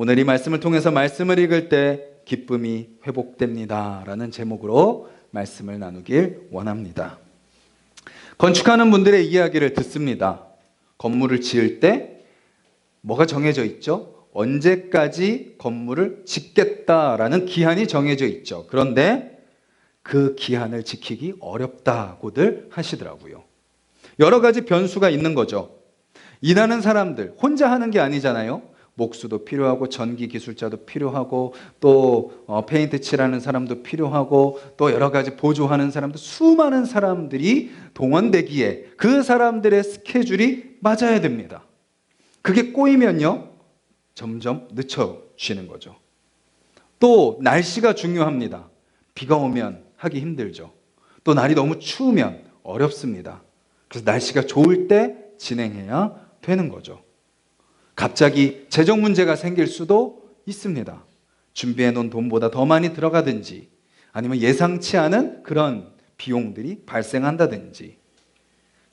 오늘 이 말씀을 통해서 말씀을 읽을 때 기쁨이 회복됩니다 라는 제목으로 말씀을 나누길 원합니다. 건축하는 분들의 이야기를 듣습니다. 건물을 지을 때 뭐가 정해져 있죠? 언제까지 건물을 짓겠다라는 기한이 정해져 있죠. 그런데 그 기한을 지키기 어렵다고들 하시더라고요. 여러 가지 변수가 있는 거죠. 일하는 사람들 혼자 하는 게 아니잖아요. 목수도 필요하고 전기 기술자도 필요하고 또 페인트 칠하는 사람도 필요하고 또 여러 가지 보조하는 사람도 수많은 사람들이 동원되기에 그 사람들의 스케줄이 맞아야 됩니다. 그게 꼬이면요 점점 늦춰지는 거죠. 또 날씨가 중요합니다. 비가 오면 하기 힘들죠. 또 날이 너무 추우면 어렵습니다. 그래서 날씨가 좋을 때 진행해야 되는 거죠. 갑자기 재정 문제가 생길 수도 있습니다. 준비해 놓은 돈보다 더 많이 들어가든지 아니면 예상치 않은 그런 비용들이 발생한다든지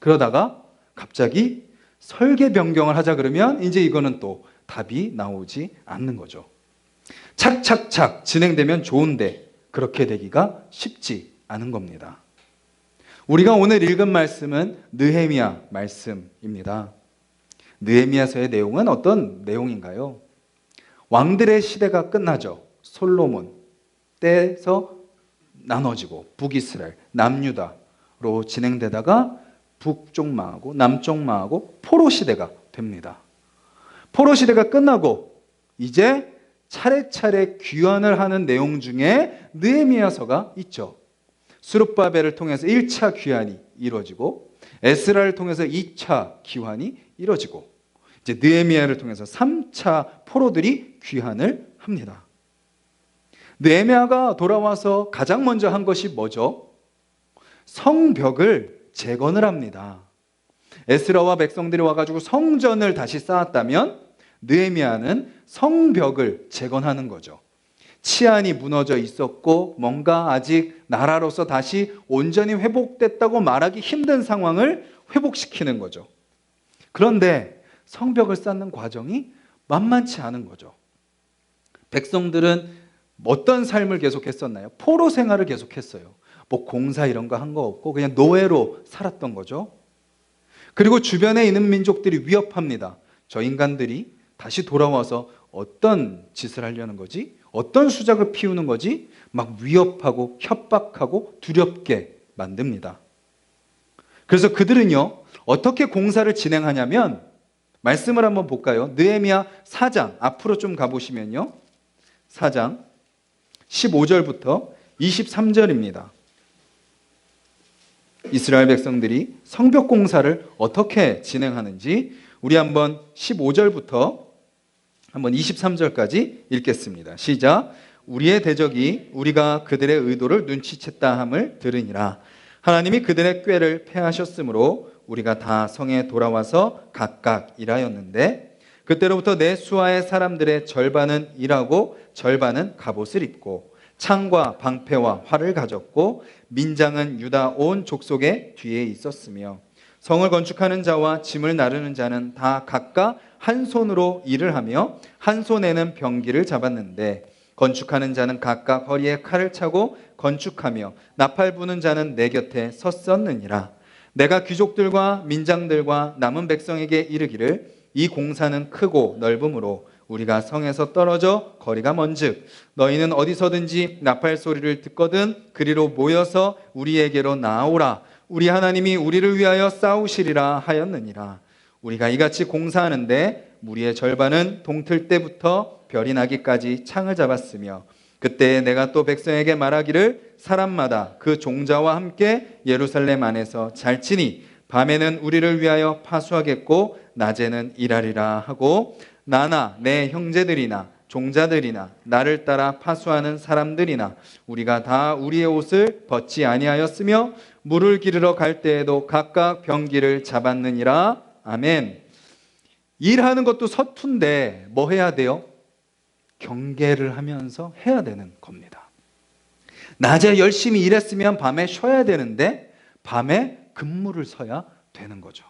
그러다가 갑자기 설계 변경을 하자 그러면 이제 이거는 또 답이 나오지 않는 거죠. 착착착 진행되면 좋은데 그렇게 되기가 쉽지 않은 겁니다. 우리가 오늘 읽은 말씀은 느헤미야 말씀입니다. 느헤미야서의 내용은 어떤 내용인가요? 왕들의 시대가 끝나죠. 솔로몬 때에서 나눠지고 북이스라엘, 남유다로 진행되다가 북쪽 망하고 남쪽 망하고 포로 시대가 됩니다. 포로 시대가 끝나고 이제 차례차례 귀환을 하는 내용 중에 느헤미야서가 있죠. 스룹바벨을 통해서 1차 귀환이 이루어지고 에스라를 통해서 2차 귀환이 이루어지고 이제 느헤미야를 통해서 3차 포로들이 귀환을 합니다. 느헤미야가 돌아와서 가장 먼저 한 것이 뭐죠? 성벽을 재건을 합니다. 에스라와 백성들이 와가지고 성전을 다시 쌓았다면 느헤미야는 성벽을 재건하는 거죠. 치안이 무너져 있었고 뭔가 아직 나라로서 다시 온전히 회복됐다고 말하기 힘든 상황을 회복시키는 거죠. 그런데 성벽을 쌓는 과정이 만만치 않은 거죠. 백성들은 어떤 삶을 계속했었나요? 포로 생활을 계속했어요. 뭐 공사 이런 거 한 거 없고 그냥 노예로 살았던 거죠. 그리고 주변에 있는 민족들이 위협합니다. 저 인간들이 다시 돌아와서 어떤 짓을 하려는 거지? 어떤 수작을 피우는 거지? 막 위협하고 협박하고 두렵게 만듭니다. 그래서 그들은요 어떻게 공사를 진행하냐면 말씀을 한번 볼까요? 느헤미야 4장 앞으로 좀 가보시면요 4장 15절부터 23절입니다. 이스라엘 백성들이 성벽 공사를 어떻게 진행하는지 우리 한번 15절부터 한번 23절까지 읽겠습니다. 시작. 우리의 대적이 우리가 그들의 의도를 눈치챘다 함을 들으니라. 하나님이 그들의 꾀를 패하셨으므로 우리가 다 성에 돌아와서 각각 일하였는데 그때로부터 내 수하의 사람들의 절반은 일하고 절반은 갑옷을 입고 창과 방패와 활을 가졌고 민장은 유다 온 족속의 뒤에 있었으며 성을 건축하는 자와 짐을 나르는 자는 다 각각 한 손으로 일을 하며 한 손에는 병기를 잡았는데 건축하는 자는 각각 허리에 칼을 차고 건축하며 나팔 부는 자는 내 곁에 섰었느니라. 내가 귀족들과 민장들과 남은 백성에게 이르기를 이 공사는 크고 넓음으로 우리가 성에서 떨어져 거리가 먼즉 너희는 어디서든지 나팔 소리를 듣거든 그리로 모여서 우리에게로 나아오라. 우리 하나님이 우리를 위하여 싸우시리라 하였느니라. 우리가 이같이 공사하는데 무리의 절반은 동틀 때부터 별이 나기까지 창을 잡았으며 그때 내가 또 백성에게 말하기를 사람마다 그 종자와 함께 예루살렘 안에서 잘지니 밤에는 우리를 위하여 파수하겠고 낮에는 일하리라 하고 나나 내 형제들이나 종자들이나 나를 따라 파수하는 사람들이나 우리가 다 우리의 옷을 벗지 아니하였으며 물을 기르러 갈 때에도 각각 병기를 잡았느니라. 아멘. 일하는 것도 서툰데 뭐 해야 돼요? 경계를 하면서 해야 되는 겁니다. 낮에 열심히 일했으면 밤에 쉬어야 되는데 밤에 근무를 서야 되는 거죠.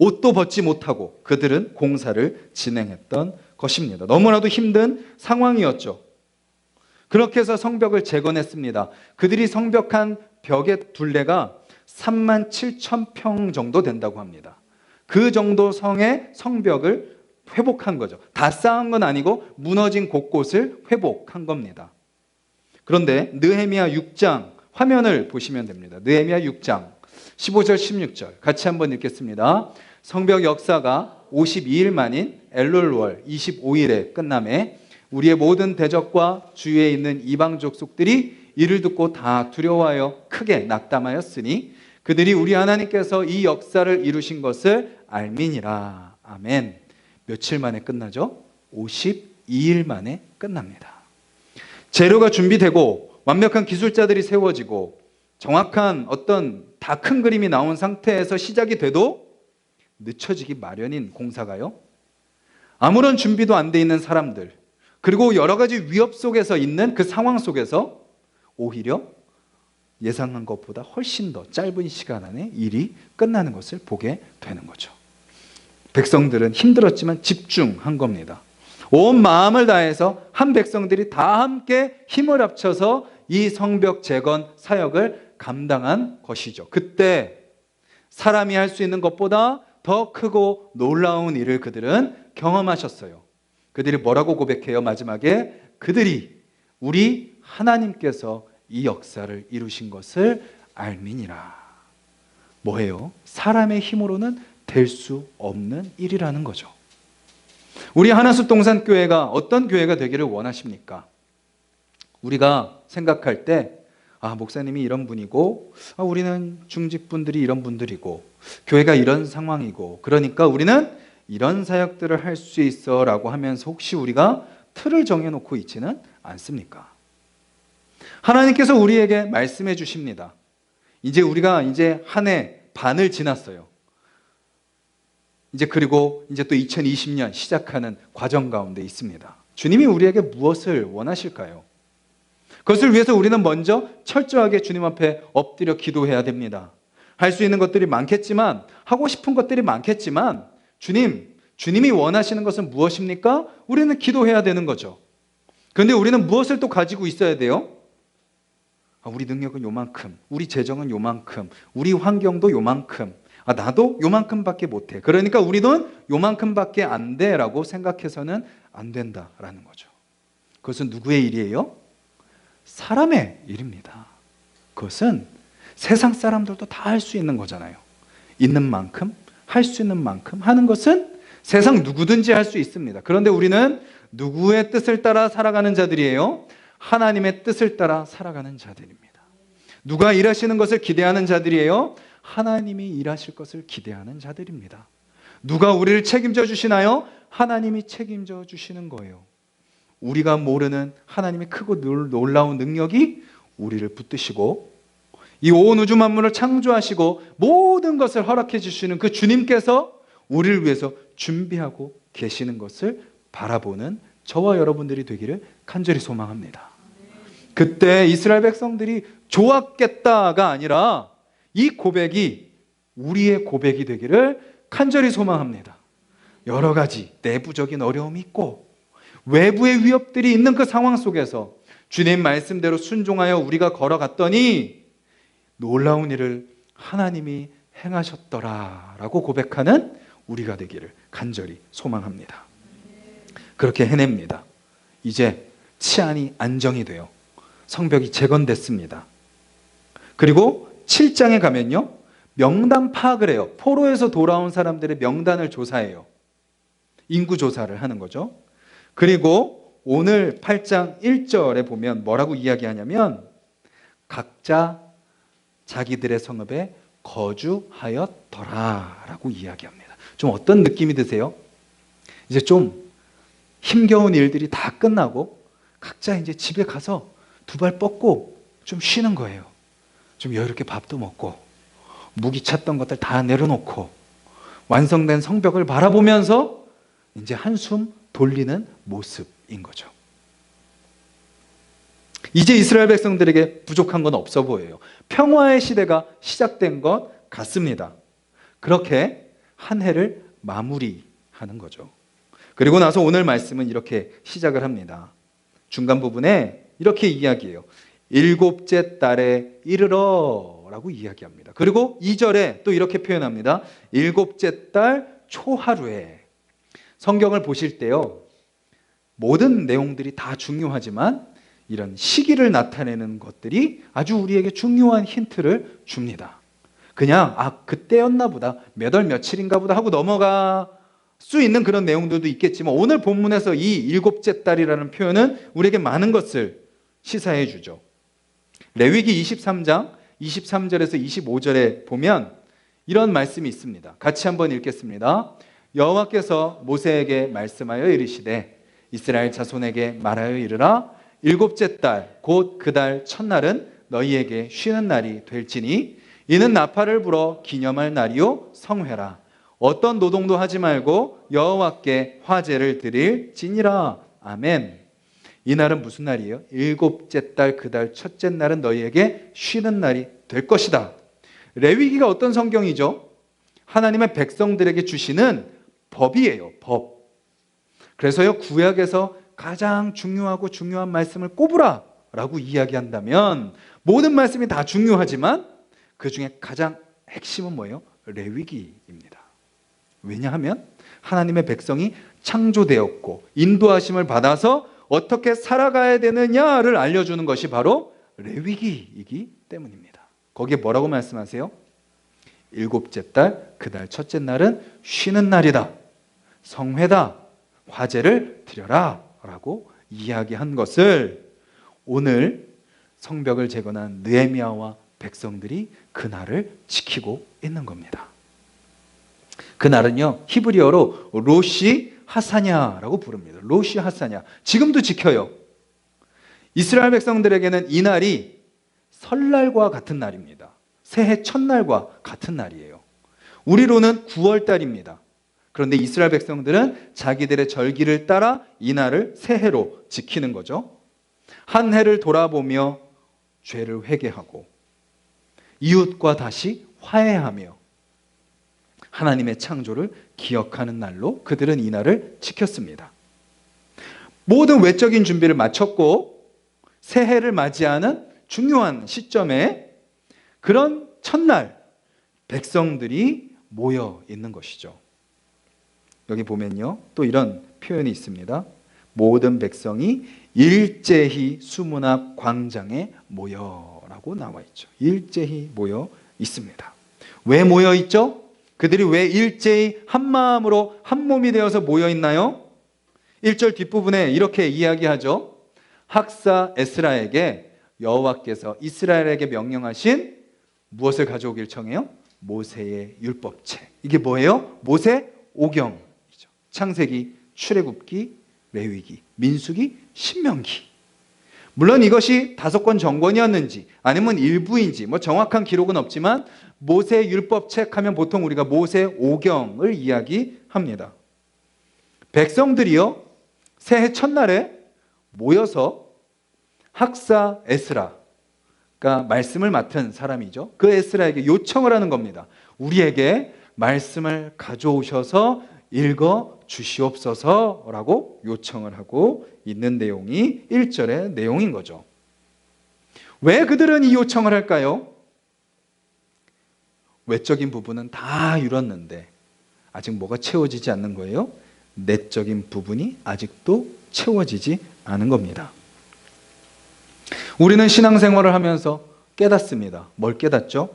옷도 벗지 못하고 그들은 공사를 진행했던 것입니다. 너무나도 힘든 상황이었죠. 그렇게 해서 성벽을 재건했습니다. 그들이 성벽한 벽의 둘레가 37,000평 정도 된다고 합니다. 그 정도 성의 성벽을 회복한 거죠. 다 쌓은 건 아니고 무너진 곳곳을 회복한 겁니다. 그런데 느헤미야 6장 화면을 보시면 됩니다. 느헤미야 6장 15절 16절 같이 한번 읽겠습니다. 성벽 역사가 52일 만인 엘룰월 25일에 끝남에 우리의 모든 대적과 주위에 있는 이방 족속들이 이를 듣고 다 두려워하여 크게 낙담하였으니 그들이 우리 하나님께서 이 역사를 이루신 것을 알미니라. 아멘. 며칠 만에 끝나죠? 52일 만에 끝납니다. 재료가 준비되고 완벽한 기술자들이 세워지고 정확한 어떤 다 큰 그림이 나온 상태에서 시작이 돼도 늦춰지기 마련인 공사가요. 아무런 준비도 안 돼 있는 사람들, 그리고 여러 가지 위협 속에서 있는 그 상황 속에서 오히려 예상한 것보다 훨씬 더 짧은 시간 안에 일이 끝나는 것을 보게 되는 거죠. 백성들은 힘들었지만 집중한 겁니다. 온 마음을 다해서 한 백성들이 다 함께 힘을 합쳐서 이 성벽 재건 사역을 감당한 것이죠. 그때 사람이 할 수 있는 것보다 더 크고 놀라운 일을 그들은 경험하셨어요. 그들이 뭐라고 고백해요? 마지막에 그들이 우리 하나님께서 이 역사를 이루신 것을 알미니라. 뭐예요? 사람의 힘으로는 될 수 없는 일이라는 거죠. 우리 하나숲 동산교회가 어떤 교회가 되기를 원하십니까? 우리가 생각할 때 목사님이 이런 분이고 우리는 중직분들이 이런 분들이고 교회가 이런 상황이고 그러니까 우리는 이런 사역들을 할 수 있어 라고 하면서 혹시 우리가 틀을 정해놓고 있지는 않습니까? 하나님께서 우리에게 말씀해 주십니다. 우리가 한 해 반을 지났어요. 그리고 또 2020년 시작하는 과정 가운데 있습니다. 주님이 우리에게 무엇을 원하실까요? 그것을 위해서 우리는 먼저 철저하게 주님 앞에 엎드려 기도해야 됩니다. 할 수 있는 것들이 많겠지만, 하고 싶은 것들이 많겠지만, 주님이 원하시는 것은 무엇입니까? 우리는 기도해야 되는 거죠. 그런데 우리는 무엇을 또 가지고 있어야 돼요? 우리 능력은 요만큼, 우리 재정은 요만큼, 우리 환경도 요만큼, 나도 요만큼밖에 못해. 그러니까 우리는 요만큼밖에 안 돼라고 생각해서는 안 된다라는 거죠. 그것은 누구의 일이에요? 사람의 일입니다. 그것은 세상 사람들도 다 할 수 있는 거잖아요. 있는 만큼, 할 수 있는 만큼 하는 것은 세상 누구든지 할 수 있습니다. 그런데 우리는 누구의 뜻을 따라 살아가는 자들이에요? 하나님의 뜻을 따라 살아가는 자들입니다. 누가 일하시는 것을 기대하는 자들이에요? 하나님이 일하실 것을 기대하는 자들입니다. 누가 우리를 책임져 주시나요? 하나님이 책임져 주시는 거예요. 우리가 모르는 하나님의 크고 놀라운 능력이 우리를 붙드시고 이 온 우주 만물을 창조하시고 모든 것을 허락해 주시는 그 주님께서 우리를 위해서 준비하고 계시는 것을 바라보는 저와 여러분들이 되기를 간절히 소망합니다. 그때 이스라엘 백성들이 좋았겠다가 아니라 이 고백이 우리의 고백이 되기를 간절히 소망합니다. 여러 가지 내부적인 어려움이 있고 외부의 위협들이 있는 그 상황 속에서 주님 말씀대로 순종하여 우리가 걸어갔더니 놀라운 일을 하나님이 행하셨더라라고 고백하는 우리가 되기를 간절히 소망합니다. 그렇게 해냅니다. 이제 치안이 안정이 돼요. 성벽이 재건됐습니다. 그리고 7장에 가면요, 명단 파악을 해요. 포로에서 돌아온 사람들의 명단을 조사해요. 인구 조사를 하는 거죠. 그리고 오늘 8장 1절에 보면 뭐라고 이야기하냐면 각자 자기들의 성읍에 거주하였더라라고 이야기합니다. 좀 어떤 느낌이 드세요? 이제 좀 힘겨운 일들이 다 끝나고 각자 이제 집에 가서 두 발 뻗고 좀 쉬는 거예요. 좀 여유롭게 밥도 먹고 무기 찾던 것들 다 내려놓고 완성된 성벽을 바라보면서 이제 한숨 돌리는 모습인 거죠. 이제 이스라엘 백성들에게 부족한 건 없어 보여요. 평화의 시대가 시작된 것 같습니다. 그렇게 한 해를 마무리하는 거죠. 그리고 나서 오늘 말씀은 이렇게 시작을 합니다. 중간 부분에 이렇게 이야기해요. 일곱째 달에 이르러 라고 이야기합니다. 그리고 2절에 또 이렇게 표현합니다. 일곱째 달 초하루에. 성경을 보실 때요, 모든 내용들이 다 중요하지만 이런 시기를 나타내는 것들이 아주 우리에게 중요한 힌트를 줍니다. 그냥 그때였나 보다, 몇 월 며칠인가 보다 하고 넘어가 수 있는 그런 내용들도 있겠지만, 오늘 본문에서 이 일곱째 달이라는 표현은 우리에게 많은 것을 시사해 주죠. 레위기 23장 23절에서 25절에 보면 이런 말씀이 있습니다. 같이 한번 읽겠습니다. 여호와께서 모세에게 말씀하여 이르시되 이스라엘 자손에게 말하여 이르라. 일곱째 달 곧 그 달 첫날은 너희에게 쉬는 날이 될지니 이는 나팔을 불어 기념할 날이요 성회라. 어떤 노동도 하지 말고 여호와께 화제를 드릴지니라. 아멘. 이 날은 무슨 날이에요? 일곱째 달 그 달 첫째 날은 너희에게 쉬는 날이 될 것이다. 레위기가 어떤 성경이죠? 하나님의 백성들에게 주시는 법이에요. 법. 그래서요, 구약에서 가장 중요하고 중요한 말씀을 꼽으라 라고 이야기한다면 모든 말씀이 다 중요하지만 그 중에 가장 핵심은 뭐예요? 레위기입니다. 왜냐하면 하나님의 백성이 창조되었고 인도하심을 받아서 어떻게 살아가야 되느냐를 알려주는 것이 바로 레위기이기 때문입니다. 거기에 뭐라고 말씀하세요? 일곱째 달 그 달 첫째 날은 쉬는 날이다, 성회다, 화제를 드려라 라고 이야기한 것을 오늘 성벽을 재건한 느헤미야와 백성들이 그날을 지키고 있는 겁니다. 그날은요, 히브리어로 로시 하사냐라고 부릅니다. 로시 하사냐. 지금도 지켜요. 이스라엘 백성들에게는 이 날이 설날과 같은 날입니다. 새해 첫날과 같은 날이에요. 우리로는 9월 달입니다. 그런데 이스라엘 백성들은 자기들의 절기를 따라 이 날을 새해로 지키는 거죠. 한 해를 돌아보며 죄를 회개하고 이웃과 다시 화해하며 하나님의 창조를 기억하는 날로 그들은 이 날을 지켰습니다. 모든 외적인 준비를 마쳤고 새해를 맞이하는 중요한 시점에 그런 첫날 백성들이 모여 있는 것이죠. 여기 보면요, 또 이런 표현이 있습니다. 모든 백성이 일제히 수문 앞 광장에 모여라고 나와 있죠. 일제히 모여 있습니다. 왜 모여 있죠? 그들이 왜 일제히 한 마음으로 한 몸이 되어서 모여 있나요? 1절 뒷부분에 이렇게 이야기하죠. 학사 에스라에게 여호와께서 이스라엘에게 명령하신 무엇을 가져오길 청해요? 모세의 율법책. 이게 뭐예요? 모세 오경이죠. 창세기, 출애굽기, 레위기, 민수기, 신명기. 물론 이것이 5권 정권이었는지 아니면 일부인지 정확한 기록은 없지만 모세 율법책 하면 보통 우리가 모세 오경을 이야기합니다. 백성들이요, 새해 첫날에 모여서 학사 에스라가 말씀을 맡은 사람이죠. 그 에스라에게 요청을 하는 겁니다. 우리에게 말씀을 가져오셔서 읽어 주시옵소서라고 요청을 하고 있는 내용이 1절의 내용인 거죠. 왜 그들은 이 요청을 할까요? 외적인 부분은 다 이뤘는데 아직 뭐가 채워지지 않는 거예요? 내적인 부분이 아직도 채워지지 않은 겁니다. 우리는 신앙생활을 하면서 깨닫습니다. 뭘 깨닫죠?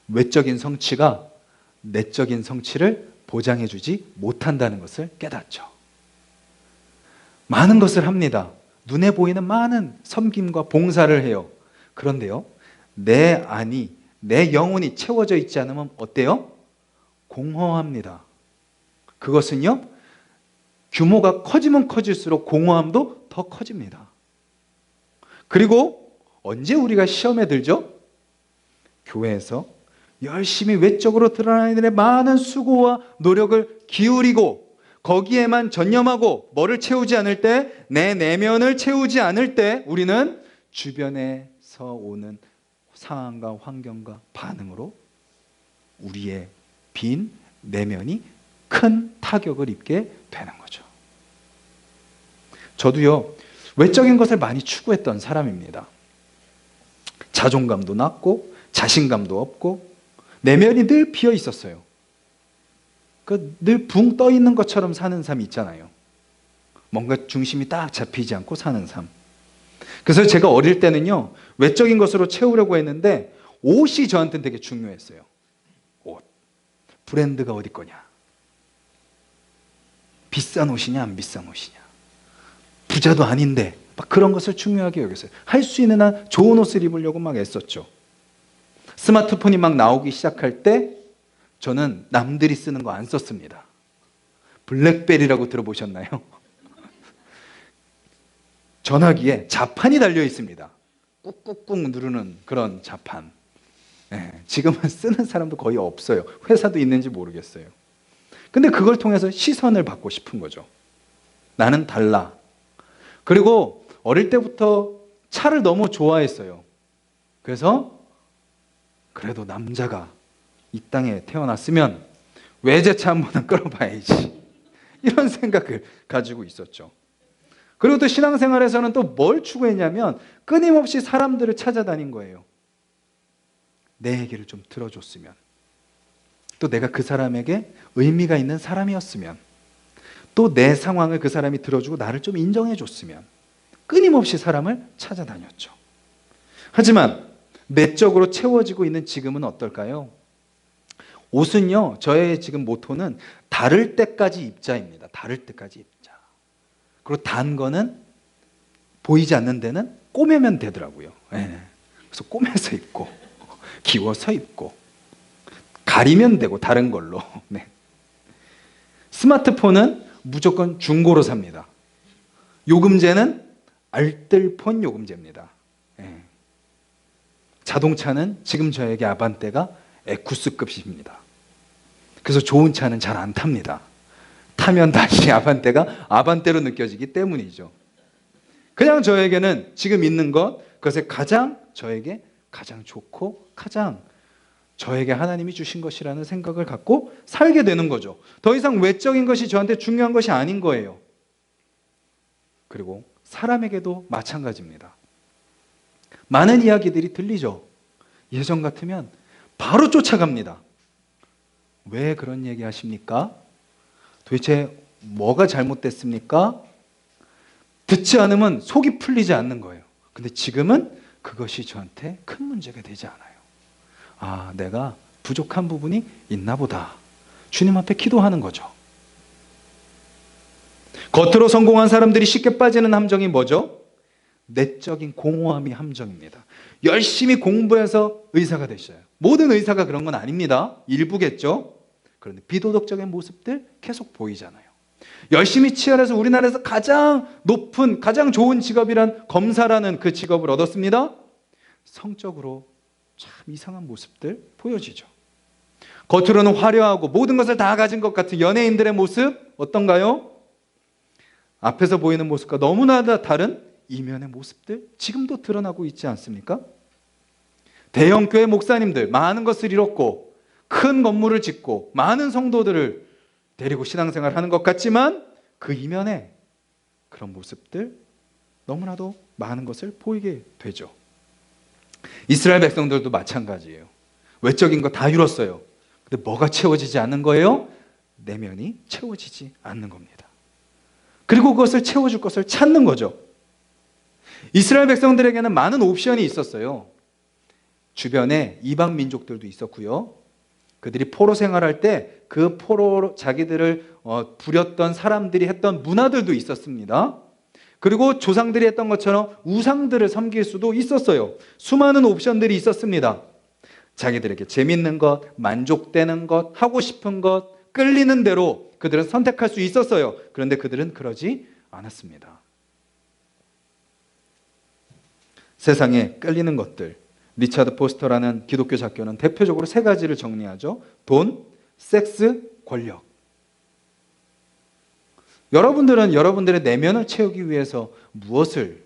외적인 성취가 내적인 성취를 보장해주지 못한다는 것을 깨닫죠. 많은 것을 합니다. 눈에 보이는 많은 섬김과 봉사를 해요. 그런데요, 내 안이, 내 영혼이 채워져 있지 않으면 어때요? 공허합니다. 그것은요, 규모가 커지면 커질수록 공허함도 더 커집니다. 그리고 언제 우리가 시험에 들죠? 교회에서 열심히 외적으로 드러나는 일에 많은 수고와 노력을 기울이고 거기에만 전념하고 뭐를 채우지 않을 때, 내 내면을 채우지 않을 때 우리는 주변에서 오는 상황과 환경과 반응으로 우리의 빈 내면이 큰 타격을 입게 되는 거죠. 저도요, 외적인 것을 많이 추구했던 사람입니다. 자존감도 낮고 자신감도 없고 내면이 늘 비어 있었어요. 늘 붕 떠 있는 것처럼 사는 삶 있잖아요. 뭔가 중심이 딱 잡히지 않고 사는 삶. 그래서 제가 어릴 때는요, 외적인 것으로 채우려고 했는데 옷이 저한테는 되게 중요했어요. 옷. 브랜드가 어디 거냐? 비싼 옷이냐 안 비싼 옷이냐? 부자도 아닌데 막 그런 것을 중요하게 여겼어요. 할 수 있는 한 좋은 옷을 입으려고 막 애썼죠. 스마트폰이 막 나오기 시작할 때 저는 남들이 쓰는 거 안 썼습니다. 블랙베리라고 들어보셨나요? 전화기에 자판이 달려 있습니다. 꾹꾹꾹 누르는 그런 자판. 네, 지금은 쓰는 사람도 거의 없어요. 회사도 있는지 모르겠어요. 근데 그걸 통해서 시선을 받고 싶은 거죠. 나는 달라. 그리고 어릴 때부터 차를 너무 좋아했어요. 그래서 그래도 남자가 이 땅에 태어났으면 외제차 한 번은 끌어봐야지. 이런 생각을 가지고 있었죠. 그리고 또 신앙생활에서는 또 뭘 추구했냐면 끊임없이 사람들을 찾아다닌 거예요. 내 얘기를 좀 들어줬으면, 또 내가 그 사람에게 의미가 있는 사람이었으면, 또 내 상황을 그 사람이 들어주고 나를 좀 인정해 줬으면, 끊임없이 사람을 찾아다녔죠. 하지만 내적으로 채워지고 있는 지금은 어떨까요? 옷은요, 저의 지금 모토는 다를 때까지 입자입니다. 다를 때까지 입자. 그리고 단 거는 보이지 않는 데는 꼬매면 되더라고요. 네. 그래서 꼬매서 입고 기워서 입고 가리면 되고 다른 걸로. 네. 스마트폰은 무조건 중고로 삽니다. 요금제는 알뜰폰 요금제입니다. 네. 자동차는 지금 저에게 아반떼가 에쿠스급입니다. 그래서 좋은 차는 잘 안 탑니다. 타면 다시 아반떼가 아반떼로 느껴지기 때문이죠. 그냥 저에게는 지금 있는 것, 그것에 저에게 가장 좋고 가장 저에게 하나님이 주신 것이라는 생각을 갖고 살게 되는 거죠. 더 이상 외적인 것이 저한테 중요한 것이 아닌 거예요. 그리고 사람에게도 마찬가지입니다. 많은 이야기들이 들리죠. 예전 같으면 바로 쫓아갑니다. 왜 그런 얘기 하십니까? 도대체 뭐가 잘못됐습니까? 듣지 않으면 속이 풀리지 않는 거예요. 근데 지금은 그것이 저한테 큰 문제가 되지 않아요. 아, 내가 부족한 부분이 있나 보다. 주님 앞에 기도하는 거죠. 겉으로 성공한 사람들이 쉽게 빠지는 함정이 뭐죠? 내적인 공허함이 함정입니다. 열심히 공부해서 의사가 되셔요. 모든 의사가 그런 건 아닙니다. 일부겠죠. 그런데 비도덕적인 모습들 계속 보이잖아요. 열심히 치열해서 우리나라에서 가장 높은, 가장 좋은 직업이란 검사라는 그 직업을 얻었습니다. 성적으로 참 이상한 모습들 보여지죠. 겉으로는 화려하고 모든 것을 다 가진 것 같은 연예인들의 모습 어떤가요? 앞에서 보이는 모습과 너무나 다른 이면의 모습들 지금도 드러나고 있지 않습니까? 대형교회 목사님들 많은 것을 잃었고 큰 건물을 짓고 많은 성도들을 데리고 신앙생활을 하는 것 같지만 그 이면에 그런 모습들 너무나도 많은 것을 보이게 되죠. 이스라엘 백성들도 마찬가지예요. 외적인 거 다 이뤘어요. 근데 뭐가 채워지지 않는 거예요? 내면이 채워지지 않는 겁니다. 그리고 그것을 채워줄 것을 찾는 거죠. 이스라엘 백성들에게는 많은 옵션이 있었어요. 주변에 이방 민족들도 있었고요. 그들이 포로 생활할 때 그 포로 자기들을 부렸던 사람들이 했던 문화들도 있었습니다. 그리고 조상들이 했던 것처럼 우상들을 섬길 수도 있었어요. 수많은 옵션들이 있었습니다. 자기들에게 재밌는 것, 만족되는 것, 하고 싶은 것, 끌리는 대로 그들은 선택할 수 있었어요. 그런데 그들은 그러지 않았습니다. 세상에 끌리는 것들, 리차드 포스터라는 기독교 작가는 대표적으로 세 가지를 정리하죠. 돈, 섹스, 권력. 여러분들은 여러분들의 내면을 채우기 위해서 무엇을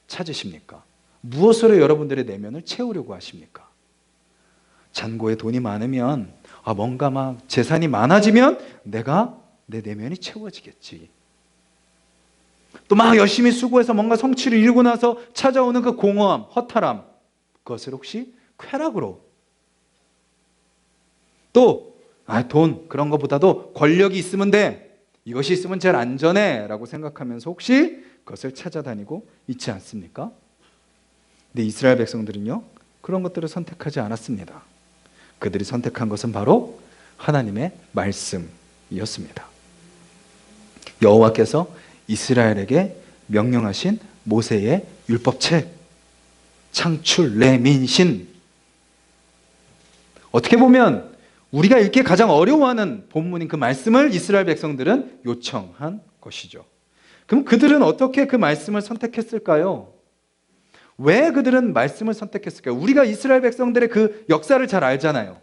찾으십니까? 무엇으로 여러분들의 내면을 채우려고 하십니까? 잔고에 돈이 많으면 뭔가 막 재산이 많아지면 내가 내 내면이 채워지겠지. 또 막 열심히 수고해서 뭔가 성취를 이루고 나서 찾아오는 그 공허함, 허탈함, 그것을 혹시 쾌락으로, 또 돈 그런 것보다도 권력이 있으면 돼, 이것이 있으면 제일 안전해 라고 생각하면서 혹시 그것을 찾아다니고 있지 않습니까? 근데 이스라엘 백성들은요, 그런 것들을 선택하지 않았습니다. 그들이 선택한 것은 바로 하나님의 말씀이었습니다. 여호와께서 이스라엘에게 명령하신 모세의 율법책, 창출, 레민신. 어떻게 보면 우리가 읽기 가장 어려워하는 본문인 그 말씀을 이스라엘 백성들은 요청한 것이죠. 그럼 그들은 어떻게 그 말씀을 선택했을까요? 왜 그들은 말씀을 선택했을까요? 우리가 이스라엘 백성들의 그 역사를 잘 알잖아요.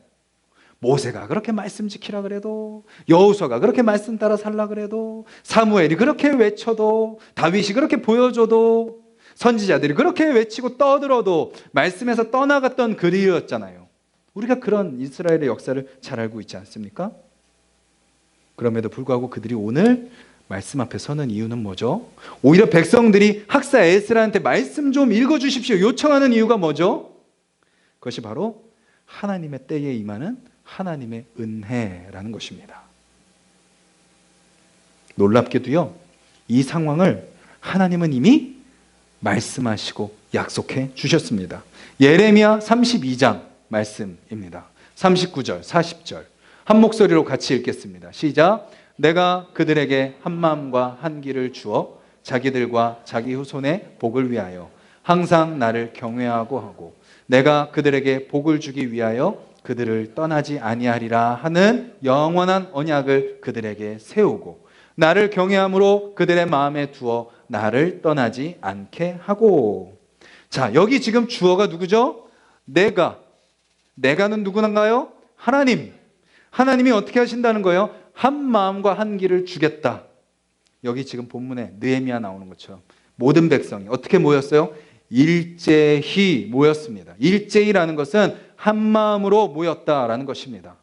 모세가 그렇게 말씀 지키라 그래도, 여호수아가 그렇게 말씀 따라 살라 그래도, 사무엘이 그렇게 외쳐도, 다윗이 그렇게 보여줘도, 선지자들이 그렇게 외치고 떠들어도 말씀에서 떠나갔던 그들이었잖아요. 우리가 그런 이스라엘의 역사를 잘 알고 있지 않습니까? 그럼에도 불구하고 그들이 오늘 말씀 앞에 서는 이유는 뭐죠? 오히려 백성들이 학사 에스라한테 말씀 좀 읽어주십시오 요청하는 이유가 뭐죠? 그것이 바로 하나님의 때에 임하는 하나님의 은혜라는 것입니다. 놀랍게도요, 이 상황을 하나님은 이미 말씀하시고 약속해 주셨습니다. 예레미야 32장 말씀입니다. 39절, 40절 한 목소리로 같이 읽겠습니다. 시작. 내가 그들에게 한 마음과 한 길을 주어 자기들과 자기 후손의 복을 위하여 항상 나를 경외하고 하고 내가 그들에게 복을 주기 위하여 그들을 떠나지 아니하리라 하는 영원한 언약을 그들에게 세우고 나를 경외함으로 그들의 마음에 두어 나를 떠나지 않게 하고. 자, 여기 지금 주어가 누구죠? 내가는 누구인가요? 하나님. 하나님이 어떻게 하신다는 거예요? 한 마음과 한 길을 주겠다. 여기 지금 본문에 느헤미야 나오는 것처럼 모든 백성이 어떻게 모였어요? 일제히 모였습니다. 일제히라는 것은 한 마음으로 모였다라는 것입니다.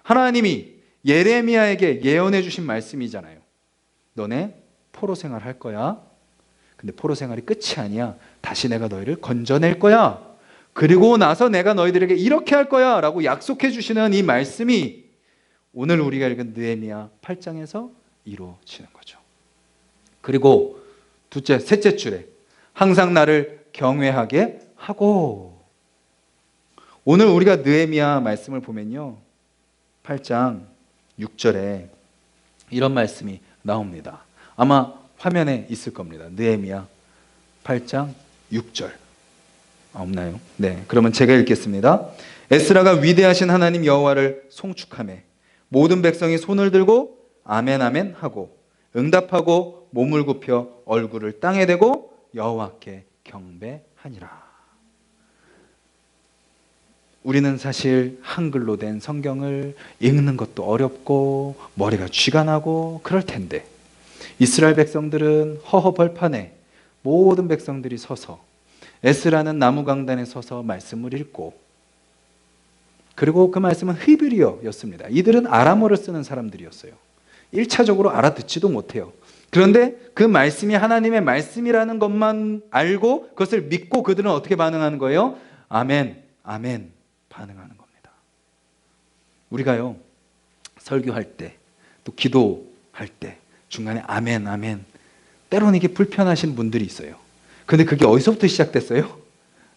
하나님이 예레미야에게 예언해 주신 말씀이잖아요. 너네 포로 생활 할 거야. 근데 포로 생활이 끝이 아니야. 다시 내가 너희를 건져낼 거야. 그리고 나서 내가 너희들에게 이렇게 할 거야 라고 약속해 주시는 이 말씀이 오늘 우리가 읽은 느헤미야 8장에서 이루어지는 거죠. 그리고 셋째 줄에 항상 나를 경외하게 하고. 오늘 우리가 느헤미야 말씀을 보면요, 8장 6절에 이런 말씀이 나옵니다. 아마 화면에 있을 겁니다. 느헤미야 8장 6절. 없나요? 네, 그러면 제가 읽겠습니다. 에스라가 위대하신 하나님 여호와를 송축하며 모든 백성이 손을 들고 아멘 아멘 하고 응답하고 몸을 굽혀 얼굴을 땅에 대고 여호와께 경배하니라. 우리는 사실 한글로 된 성경을 읽는 것도 어렵고 머리가 쥐가 나고 그럴 텐데 이스라엘 백성들은 허허벌판에 모든 백성들이 서서 에스라는 나무 강단에 서서 말씀을 읽고, 그리고 그 말씀은 히브리어였습니다. 이들은 아람어를 쓰는 사람들이었어요. 1차적으로 알아듣지도 못해요. 그런데 그 말씀이 하나님의 말씀이라는 것만 알고 그것을 믿고 그들은 어떻게 반응하는 거예요? 아멘, 아멘 반응하는 겁니다. 우리가요, 설교할 때 또 기도할 때 중간에 아멘, 아멘, 때로는 이게 불편하신 분들이 있어요. 근데 그게 어디서부터 시작됐어요?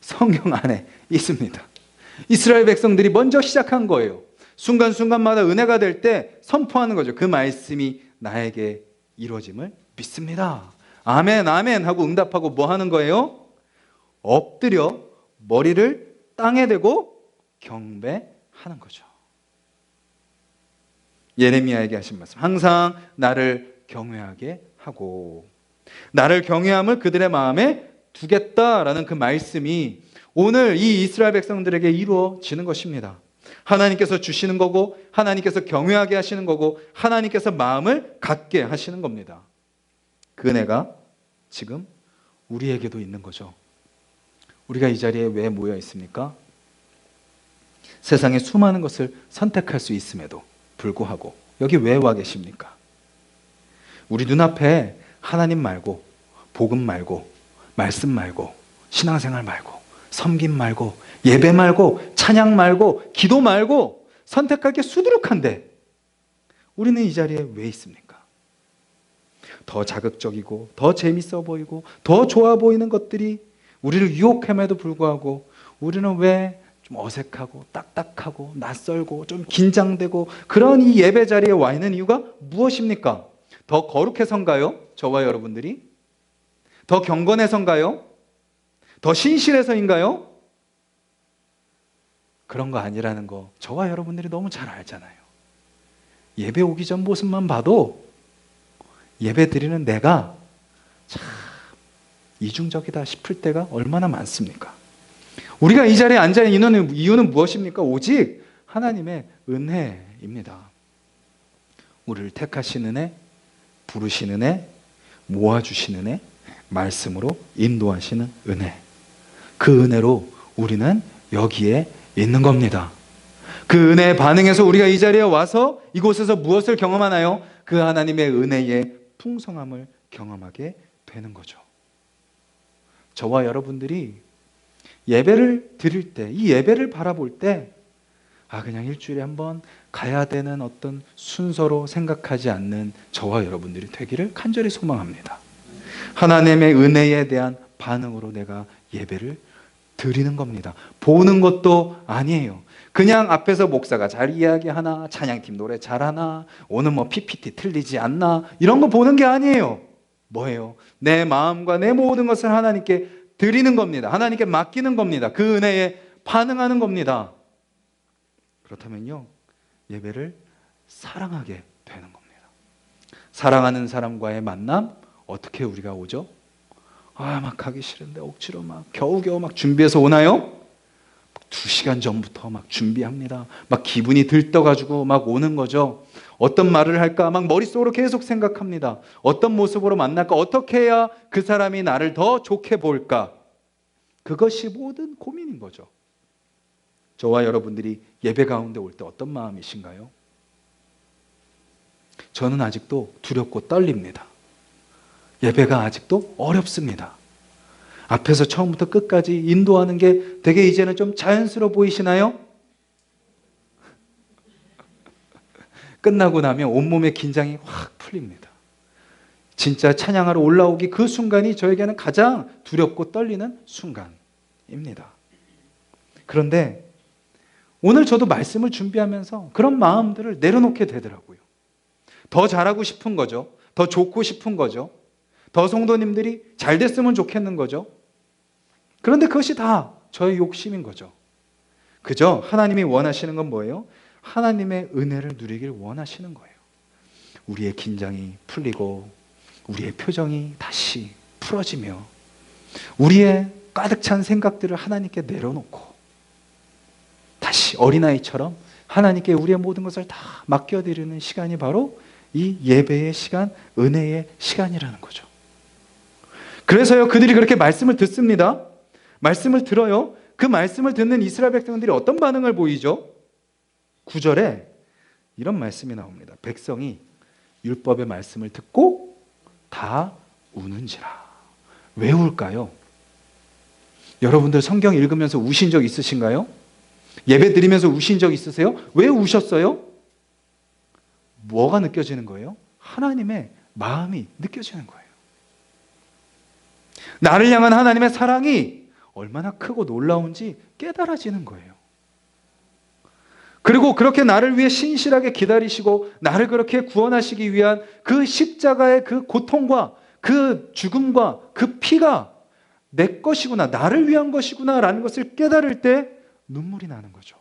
성경 안에 있습니다. 이스라엘 백성들이 먼저 시작한 거예요. 순간순간마다 은혜가 될 때 선포하는 거죠. 그 말씀이 나에게 이루어짐을 믿습니다. 아멘, 아멘 하고 응답하고 뭐 하는 거예요? 엎드려 머리를 땅에 대고 경배하는 거죠. 예레미야에게 하신 말씀, 항상 나를 경외하게 하고 나를 경외함을 그들의 마음에 두겠다라는 그 말씀이 오늘 이 이스라엘 백성들에게 이루어지는 것입니다. 하나님께서 주시는 거고 하나님께서 경외하게 하시는 거고 하나님께서 마음을 갖게 하시는 겁니다. 그 은혜가 지금 우리에게도 있는 거죠. 우리가 이 자리에 왜 모여 있습니까? 세상에 수많은 것을 선택할 수 있음에도 불구하고 여기 왜 와 계십니까? 우리 눈앞에 하나님 말고, 복음 말고, 말씀 말고, 신앙생활 말고, 섬김 말고, 예배 말고, 찬양 말고, 기도 말고 선택할 게 수두룩한데 우리는 이 자리에 왜 있습니까? 더 자극적이고 더 재밌어 보이고 더 좋아 보이는 것들이 우리를 유혹함에도 불구하고 우리는 왜 좀 어색하고 딱딱하고 낯설고 좀 긴장되고 그런 이 예배 자리에 와 있는 이유가 무엇입니까? 더 거룩해서인가요? 저와 여러분들이? 더 경건해서인가요? 더 신실해서인가요? 그런 거 아니라는 거 저와 여러분들이 너무 잘 알잖아요. 예배 오기 전 모습만 봐도 예배 드리는 내가 참 이중적이다 싶을 때가 얼마나 많습니까? 우리가 이 자리에 앉아 있는 이유는 무엇입니까? 오직 하나님의 은혜입니다. 우리를 택하시는 은혜, 부르시는 은혜, 모아주시는 은혜, 말씀으로 인도하시는 은혜. 그 은혜로 우리는 여기에 있는 겁니다. 그 은혜에 반응해서 우리가 이 자리에 와서 이곳에서 무엇을 경험하나요? 그 하나님의 은혜의 풍성함을 경험하게 되는 거죠. 저와 여러분들이 예배를 드릴 때, 이 예배를 바라볼 때 그냥 일주일에 한번 가야 되는 어떤 순서로 생각하지 않는 저와 여러분들이 되기를 간절히 소망합니다. 하나님의 은혜에 대한 반응으로 내가 예배를 드리는 겁니다. 보는 것도 아니에요. 그냥 앞에서 목사가 잘 이야기하나, 찬양팀 노래 잘하나, 오늘 뭐 PPT 틀리지 않나 이런 거 보는 게 아니에요. 뭐예요? 내 마음과 내 모든 것을 하나님께 드리는 겁니다. 하나님께 맡기는 겁니다. 그 은혜에 반응하는 겁니다. 그렇다면요, 예배를 사랑하게 되는 겁니다. 사랑하는 사람과의 만남 어떻게 우리가 오죠? 막 가기 싫은데 억지로 막 겨우겨우 막 준비해서 오나요? 2시간 전부터 막 준비합니다. 막 기분이 들떠가지고 막 오는 거죠. 어떤 말을 할까 막 머릿속으로 계속 생각합니다. 어떤 모습으로 만날까? 어떻게 해야 그 사람이 나를 더 좋게 볼까? 그것이 모든 고민인 거죠. 저와 여러분들이 예배 가운데 올 때 어떤 마음이신가요? 저는 아직도 두렵고 떨립니다. 예배가 아직도 어렵습니다. 앞에서 처음부터 끝까지 인도하는 게 되게 이제는 좀 자연스러워 보이시나요? 끝나고 나면 온몸의 긴장이 확 풀립니다. 진짜 찬양하러 올라오기 그 순간이 저에게는 가장 두렵고 떨리는 순간입니다. 그런데 오늘 저도 말씀을 준비하면서 그런 마음들을 내려놓게 되더라고요. 더 잘하고 싶은 거죠. 더 좋고 싶은 거죠. 더 성도님들이 잘 됐으면 좋겠는 거죠. 그런데 그것이 다 저의 욕심인 거죠. 그저 하나님이 원하시는 건 뭐예요? 하나님의 은혜를 누리길 원하시는 거예요. 우리의 긴장이 풀리고 우리의 표정이 다시 풀어지며 우리의 가득 찬 생각들을 하나님께 내려놓고 다시 어린아이처럼 하나님께 우리의 모든 것을 다 맡겨드리는 시간이 바로 이 예배의 시간, 은혜의 시간이라는 거죠. 그래서요, 그들이 그렇게 말씀을 듣습니다. 말씀을 들어요. 그 말씀을 듣는 이스라엘 백성들이 어떤 반응을 보이죠? 9절에 이런 말씀이 나옵니다. 백성이 율법의 말씀을 듣고 다 우는지라. 왜 울까요? 여러분들 성경 읽으면서 우신 적 있으신가요? 예배 드리면서 우신 적 있으세요? 왜 우셨어요? 뭐가 느껴지는 거예요? 하나님의 마음이 느껴지는 거예요. 나를 향한 하나님의 사랑이 얼마나 크고 놀라운지 깨달아지는 거예요. 그리고 그렇게 나를 위해 신실하게 기다리시고 나를 그렇게 구원하시기 위한 그 십자가의 그 고통과 그 죽음과 그 피가 내 것이구나, 나를 위한 것이구나 라는 것을 깨달을 때 눈물이 나는 거죠.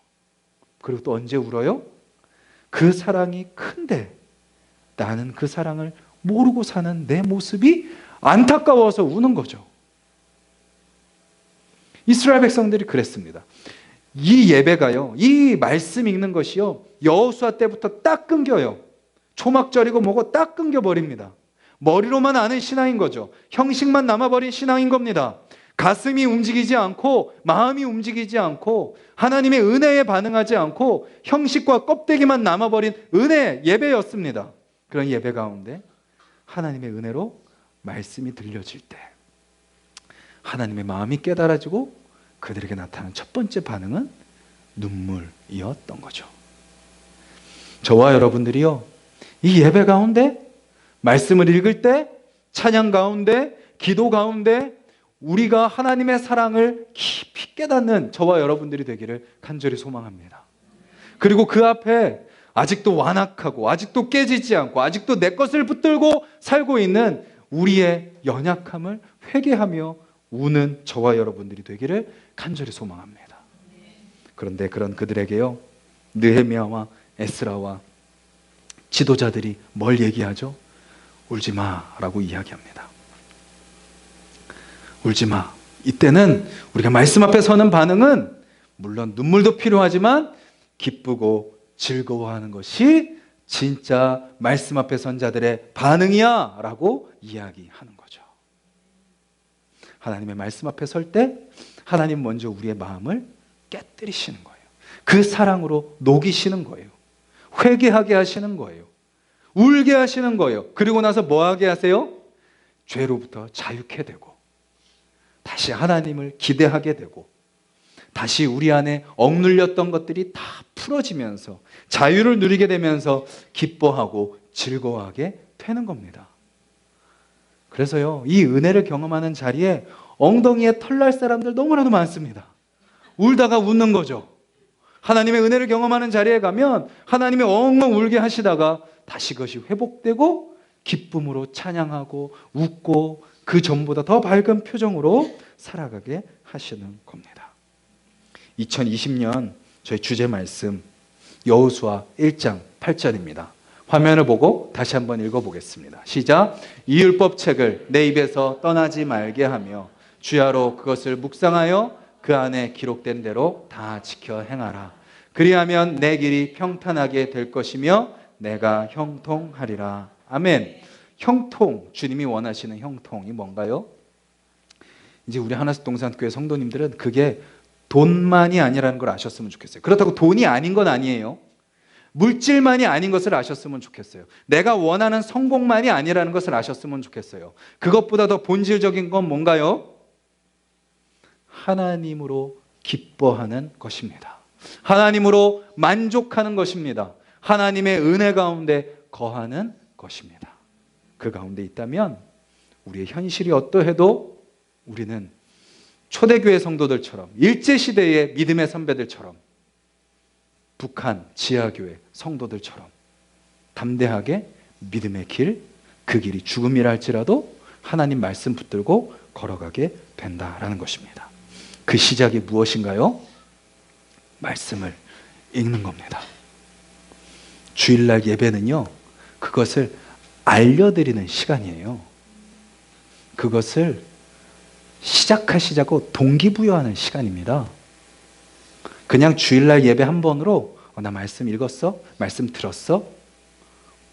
그리고 또 언제 울어요? 그 사랑이 큰데 나는 그 사랑을 모르고 사는 내 모습이 안타까워서 우는 거죠. 이스라엘 백성들이 그랬습니다. 이 예배가요, 이 말씀 읽는 것이요, 여호수아 때부터 딱 끊겨요. 초막절이고 뭐고 딱 끊겨버립니다. 머리로만 아는 신앙인 거죠. 형식만 남아버린 신앙인 겁니다. 가슴이 움직이지 않고 마음이 움직이지 않고 하나님의 은혜에 반응하지 않고 형식과 껍데기만 남아버린 은혜 예배였습니다. 그런 예배 가운데 하나님의 은혜로 말씀이 들려질 때 하나님의 마음이 깨달아지고 그들에게 나타난 첫 번째 반응은 눈물이었던 거죠. 저와 여러분들이요, 이 예배 가운데 말씀을 읽을 때 찬양 가운데 기도 가운데 우리가 하나님의 사랑을 깊이 깨닫는 저와 여러분들이 되기를 간절히 소망합니다. 그리고 그 앞에 아직도 완악하고 아직도 깨지지 않고 아직도 내 것을 붙들고 살고 있는 우리의 연약함을 회개하며 우는 저와 여러분들이 되기를 간절히 소망합니다. 그런데 그런 그들에게요, 느헤미야와 에스라와 지도자들이 뭘 얘기하죠? 울지 마라고 이야기합니다. 울지 마. 이때는 우리가 말씀 앞에 서는 반응은 물론 눈물도 필요하지만 기쁘고 즐거워하는 것이 진짜 말씀 앞에 선 자들의 반응이야 라고 이야기하는 거죠. 하나님의 말씀 앞에 설 때 하나님 먼저 우리의 마음을 깨뜨리시는 거예요. 그 사랑으로 녹이시는 거예요. 회개하게 하시는 거예요. 울게 하시는 거예요. 그리고 나서 뭐 하게 하세요? 죄로부터 자유케 되고 다시 하나님을 기대하게 되고 다시 우리 안에 억눌렸던 것들이 다 풀어지면서 자유를 누리게 되면서 기뻐하고 즐거워하게 되는 겁니다. 그래서요, 이 은혜를 경험하는 자리에 엉덩이에 털날 사람들 너무나도 많습니다. 울다가 웃는 거죠. 하나님의 은혜를 경험하는 자리에 가면 하나님이 엉엉 울게 하시다가 다시 그것이 회복되고 기쁨으로 찬양하고 웃고 그 전보다 더 밝은 표정으로 살아가게 하시는 겁니다. 2020년 저희 주제 말씀 여호수아 1장 8절입니다. 화면을 보고 다시 한번 읽어보겠습니다. 시작. 이 율법책을 내 입에서 떠나지 말게 하며 주야로 그것을 묵상하여 그 안에 기록된 대로 다 지켜 행하라. 그리하면 내 길이 평탄하게 될 것이며 내가 형통하리라. 아멘. 형통, 주님이 원하시는 형통이 뭔가요? 이제 우리 하나씩 동산교회 성도님들은 그게 돈만이 아니라는 걸 아셨으면 좋겠어요. 그렇다고 돈이 아닌 건 아니에요. 물질만이 아닌 것을 아셨으면 좋겠어요. 내가 원하는 성공만이 아니라는 것을 아셨으면 좋겠어요. 그것보다 더 본질적인 건 뭔가요? 하나님으로 기뻐하는 것입니다. 하나님으로 만족하는 것입니다. 하나님의 은혜 가운데 거하는 것입니다. 그 가운데 있다면 우리의 현실이 어떠해도 우리는 초대교회 성도들처럼 일제시대의 믿음의 선배들처럼 북한 지하교회 성도들처럼 담대하게 믿음의 길, 그 길이 죽음이라 할지라도 하나님 말씀 붙들고 걸어가게 된다라는 것입니다. 그 시작이 무엇인가요? 말씀을 읽는 겁니다. 주일날 예배는요, 그것을 알려드리는 시간이에요. 그것을 시작하시자고 동기부여하는 시간입니다. 그냥 주일날 예배 한 번으로 나 말씀 읽었어? 말씀 들었어?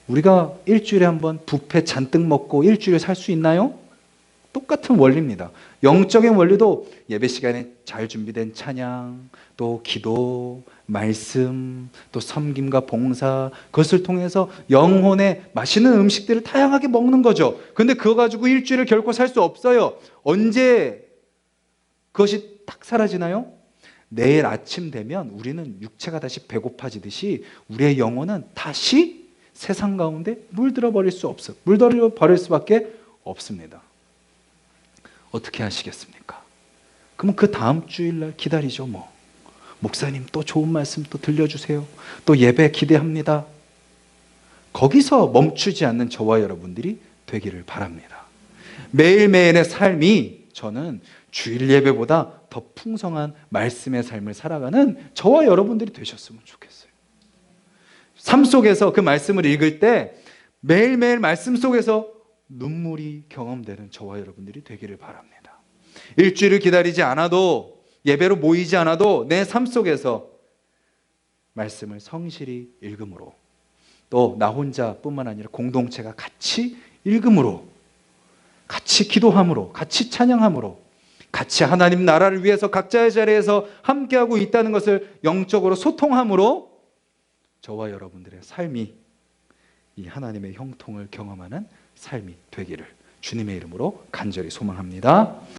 우리가 일주일에 한 번 뷔페 잔뜩 먹고 일주일 살 수 있나요? 똑같은 원리입니다. 영적인 원리도 예배 시간에 잘 준비된 찬양, 또 기도, 말씀, 또 섬김과 봉사, 그것을 통해서 영혼의 맛있는 음식들을 다양하게 먹는 거죠. 근데 그거 가지고 일주일을 결코 살 수 없어요. 언제 그것이 딱 사라지나요? 내일 아침 되면 우리는 육체가 다시 배고파지듯이 우리의 영혼은 다시 세상 가운데 물들어 버릴 수 없어요. 물들어 버릴 수밖에 없습니다. 어떻게 하시겠습니까? 그럼 그 다음 주일날 기다리죠 뭐. 목사님 또 좋은 말씀 또 들려주세요. 또 예배 기대합니다. 거기서 멈추지 않는 저와 여러분들이 되기를 바랍니다. 매일매일의 삶이 저는 주일 예배보다 더 풍성한 말씀의 삶을 살아가는 저와 여러분들이 되셨으면 좋겠어요. 삶 속에서 그 말씀을 읽을 때 매일매일 말씀 속에서 눈물이 경험되는 저와 여러분들이 되기를 바랍니다. 일주일을 기다리지 않아도, 예배로 모이지 않아도 내 삶 속에서 말씀을 성실히 읽음으로, 또 나 혼자뿐만 아니라 공동체가 같이 읽음으로, 같이 기도함으로, 같이 찬양함으로 같이 하나님 나라를 위해서 각자의 자리에서 함께하고 있다는 것을 영적으로 소통함으로 저와 여러분들의 삶이 이 하나님의 형통을 경험하는 삶이 되기를 주님의 이름으로 간절히 소망합니다.